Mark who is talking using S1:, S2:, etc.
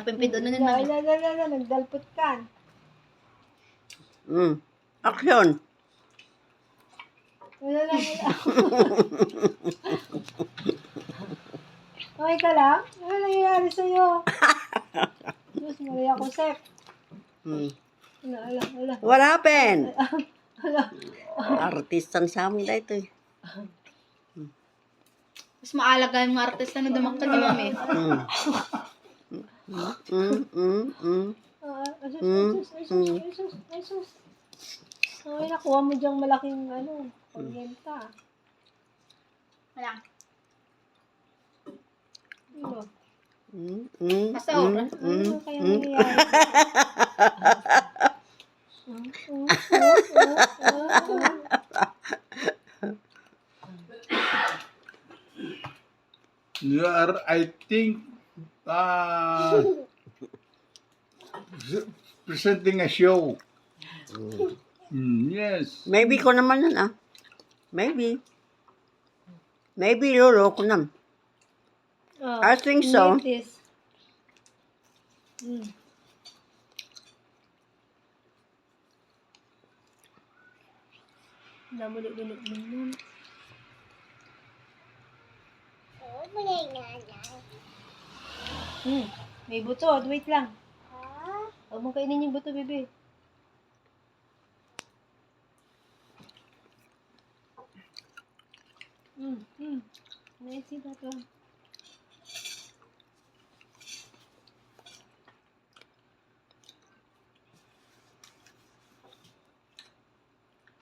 S1: Pimpido na naman.
S2: Nagdalpot ka.
S3: Action.
S2: Wala. Okay ka lang? Ano nangyayari sa'yo? Diyos, Maria Josep. Ala.
S3: What happened?
S2: Ala.
S3: Artistang sa amin na ito eh.
S1: Mas maalaga yung mga artista na dumakta ni Mami.
S2: Ay, sus. Ay, nakuha mo diyang malaking, pagbenta.
S1: Wala.
S2: Ano?
S1: Basta obra.
S2: Ano kaya nangyayari?
S4: You are, I think, presenting a show. Yes.
S3: Maybe ko naman yan Maybe. Maybe lolo ko naman. I think so.
S2: This. Namulog-lulog naman. May buto. Wait lang. Huwag mong kainin yung buto, bebe. Nice, see that one.